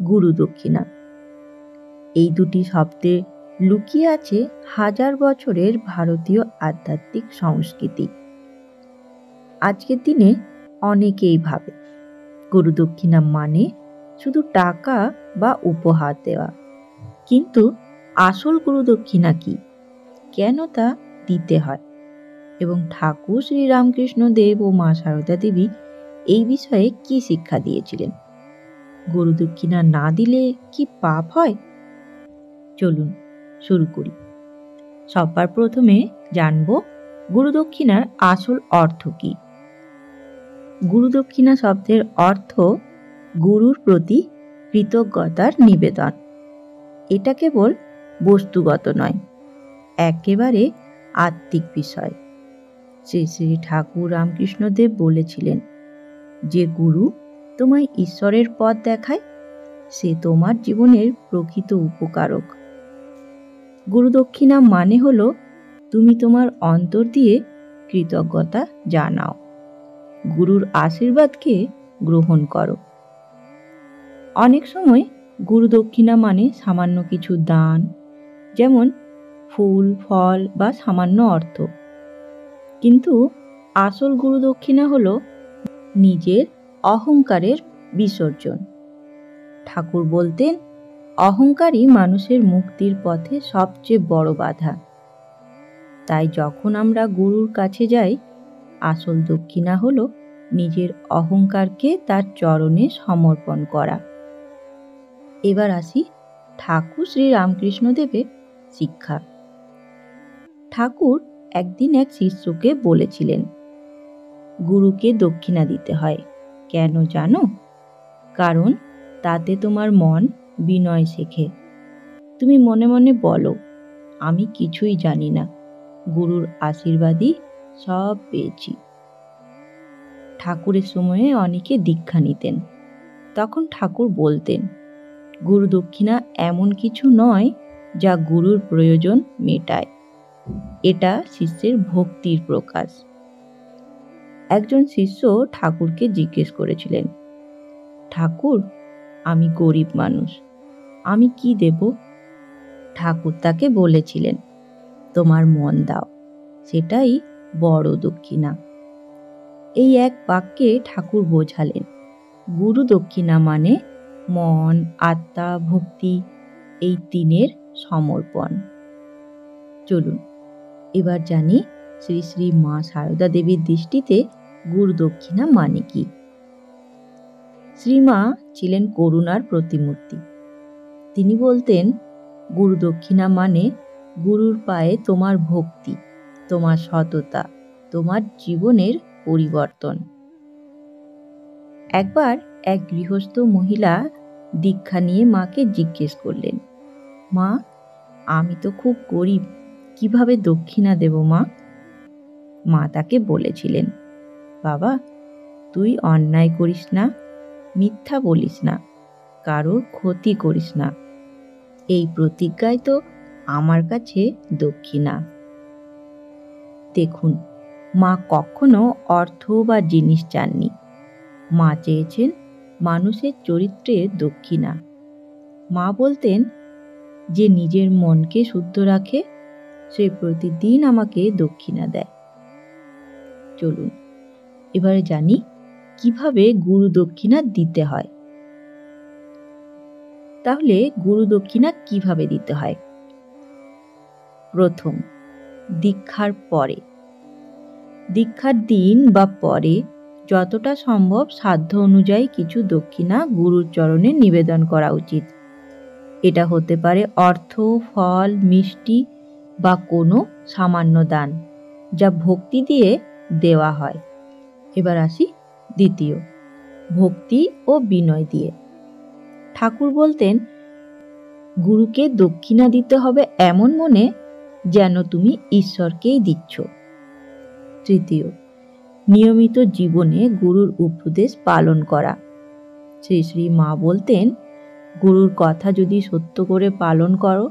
গুরু দক্ষিণা। এই দুটি শব্দে লুকিয়ে আছে হাজার বছরের ভারতীয় আধ্যাত্মিক সংস্কৃতি। আজকের দিনে অনেকেই ভাবে গুরু দক্ষিণা মানে শুধু টাকা বা উপহার দেওয়া, কিন্তু আসল গুরু দক্ষিণা কি, কেন তা দিতে হয়, এবং ঠাকুর শ্রী রামকৃষ্ণ দেব ও মা সারদা দেবী এই বিষয়ে কি শিক্ষা দিয়েছিলেন? গুরু দক্ষিণা না দিলে কি পাপ হয়? চলুন শুরু করি। সবার প্রথমে জানব গুরু দক্ষিণার আসল অর্থ কি। গুরু দক্ষিণা শব্দের অর্থ গুরুর প্রতি কৃতজ্ঞতার নিবেদন। এটা কেবল বস্তুগত নয়, একেবারে আত্মিক বিষয়। শ্রী শ্রী ঠাকুর রামকৃষ্ণ দেব বলেছিলেন, যে গুরু তোমায় ঈশ্বরের পথ দেখায় সে তোমার জীবনের প্রকৃত উপকারক। গুরু দক্ষিণা মানে হলো তুমি তোমার অন্তর দিয়ে কৃতজ্ঞতা জানাও, গুরুর আশীর্বাদকে গ্রহণ করো। অনেক সময় গুরু দক্ষিণা মানে সামান্য কিছু দান, যেমন ফুল, ফল বা সামান্য অর্থ। কিন্তু আসল গুরু দক্ষিণা হলো নিজের অহংকারের বিসর্জন। ঠাকুর বলতেন, অহংকারই মানুষের মুক্তির পথে সবচেয়ে বড় বাধা। তাই যখন আমরা গুরুর কাছে যাই, আসল দক্ষিণা হলো নিজের অহংকারকে তার চরণে সমর্পণ করা। এবার আসি ঠাকুর শ্রী রামকৃষ্ণ দেবের শিক্ষা। ঠাকুর একদিন এক শিষ্যকে বলেছিলেন, গুরুকে দক্ষিণা দিতে হয়। কেন জানো? কারণ তাতে তোমার মন বিনয় শেখে। তুমি মনে মনে বলো, আমি কিছুই জানি না, গুরুর আশীর্বাদই সব পেয়েছি। ঠাকুরের সময়ে অনেকে দীক্ষা নিতেন। তখন ঠাকুর বলতেন, গুরু দক্ষিণা এমন কিছু নয় যা গুরুর প্রয়োজন মেটায়, এটা শিষ্যের ভক্তির প্রকাশ। একজন শিষ্য ঠাকুরকে জিজ্ঞেস করেছিলেন, ঠাকুর, আমি গরিব মানুষ, আমি কি দেব? ঠাকুর তাকে বলেছিলেন, তোমার মন দাও, সেটাই বড় দক্ষিণা। এই এক বাক্যে ঠাকুর বোঝালেন, গুরু দক্ষিণা মানে মন, আত্মা, ভক্তি, এই তিনের সমর্পণ। চলুন এবার জানি শ্রী শ্রী মা সারদা দেবীর দৃষ্টিতে গুরু দক্ষিণা মানে কি। শ্রীমা ছিলেন করুণার প্রতিমূর্তি। তিনি বলতেন, গুরু দক্ষিণা মানে গুরুর পায়ে তোমার ভক্তি, তোমার সততা, তোমার জীবনের পরিবর্তন। একবার এক গৃহস্থ মহিলা দীক্ষা নিয়ে মাকে জিজ্ঞেস করলেন, মা, আমি তো খুব গরিব, কিভাবে দক্ষিণা দেব মা? মা তাকে বলেছিলেন, বাবা, তুই অন্যায় করিস না, মিথ্যা বলিস না, কারোর ক্ষতি করিস না, এই প্রতিজ্ঞাই তো আমার কাছে দক্ষিণা। দেখুন, মা কখনো অর্থ বা জিনিস চাননি। মা চেয়েছেন মানুষের চরিত্রে দক্ষিণা। মা বলতেন, যে নিজের মনকে শুদ্ধ রাখে সে প্রতিদিন আমাকে দক্ষিণা দেয়। চলুন এবারে জানি কিভাবে গুরু দক্ষিণা দিতে হয়। তাহলে গুরু দক্ষিণা কিভাবে দিতে হয়? প্রথম, দীক্ষার পরে। দীক্ষার দিন বা পরে যতটা সম্ভব সাধ্য অনুযায়ী কিছু দক্ষিণা গুরুর চরণে নিবেদন করা উচিত। এটা হতে পারে অর্থ, ফল, মিষ্টি বা কোনো সামান্য দান, যা ভক্তি দিয়ে দেওয়া হয়। এবার আসি দ্বিতীয়, ভক্তি ও বিনয় দিয়ে। ঠাকুর বলতেন, গুরুকে দক্ষিণা দিতে হবে এমন মনে যেন তুমি ঈশ্বরকেই দিচ্ছ। তৃতীয়, নিয়মিত জীবনে গুরুর উপদেশ পালন করা। শ্রী শ্রী মা বলতেন, গুরুর কথা যদি সত্য করে পালন করো,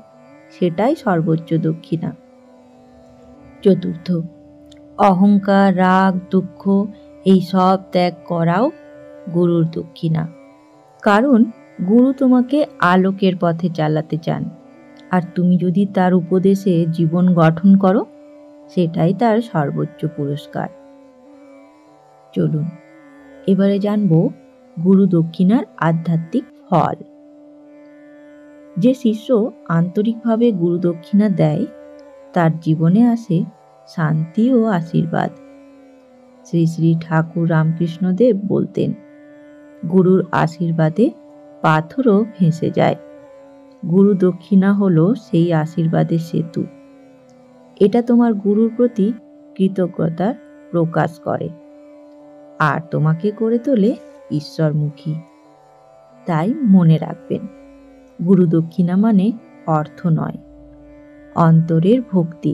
সেটাই সর্বোচ্চ দক্ষিণা। চতুর্থ, অহংকার, রাগ, দুঃখ এই সব ত্যাগ করাও গুরুর দক্ষিণা। কারণ গুরু তোমাকে আলোকের পথে চালাতে চান, আর তুমি যদি তার উপদেশে জীবন গঠন করো, সেটাই তার সর্বোচ্চ পুরস্কার। চলুন এবারে জানব গুরু দক্ষিণার আধ্যাত্মিক ফল। যে শিষ্য আন্তরিকভাবে গুরু দক্ষিণা দেয়, তার জীবনে আসে শান্তি ও আশীর্বাদ। শ্রী শ্রী ঠাকুর রামকৃষ্ণদেব বলতেন, গুরুর আশীর্বাদে পাথরও ভেসে যায়। গুরু দক্ষিণা হলো সেই আশীর্বাদের সেতু। এটা তোমার গুরুর প্রতি কৃতজ্ঞতার প্রকাশ করে আর তোমাকে করে তোলে ঈশ্বরমুখী। তাই মনে রাখবেন, গুরু দক্ষিণা মানে অর্থ নয়, অন্তরের ভক্তি।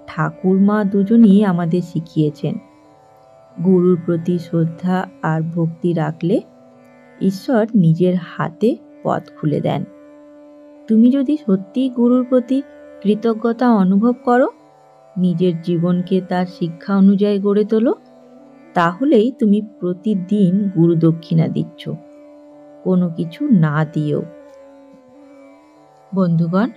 ঠাকুর মা দুজনই আমাদের শিখিয়েছেন, গুরুর প্রতি শ্রদ্ধা আর ভক্তি রাখলে ঈশ্বর নিজের হাতে পথ খুলে দেন। তুমি যদি সত্যি গুরুর প্রতি কৃতজ্ঞতা অনুভব করো, নিজের জীবনকে তার শিক্ষা অনুযায়ী গড়ে তোলো, তাহলেই তুমি প্রতিদিন গুরু দক্ষিণা দিচ্ছ, কোনো কিছু না দিয়েও। বন্ধুগণ,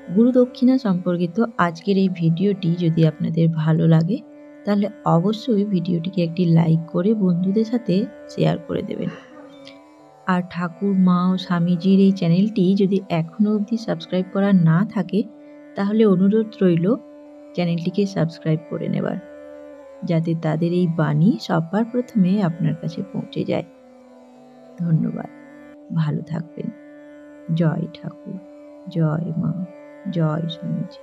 গুরু দক্ষিণা সম্পর্কিত আজকের এই ভিডিওটি যদি আপনাদের ভালো লাগে, তাহলে অবশ্যই ভিডিওটিকে একটি লাইক করে বন্ধুদের সাথে শেয়ার করে দেবেন। আর ঠাকুর মা ও স্বামীজির এই চ্যানেলটি যদি এখনও অবধি সাবস্ক্রাইব করা না থাকে, তাহলে অনুরোধ রইল চ্যানেলটিকে সাবস্ক্রাইব করে নেবার, যাতে তাদের এই বাণী সবার প্রথমে আপনার কাছে পৌঁছে যায়। ধন্যবাদ, ভালো থাকবেন। জয় ঠাকুর, জয় মা, জয় স্বামীজি।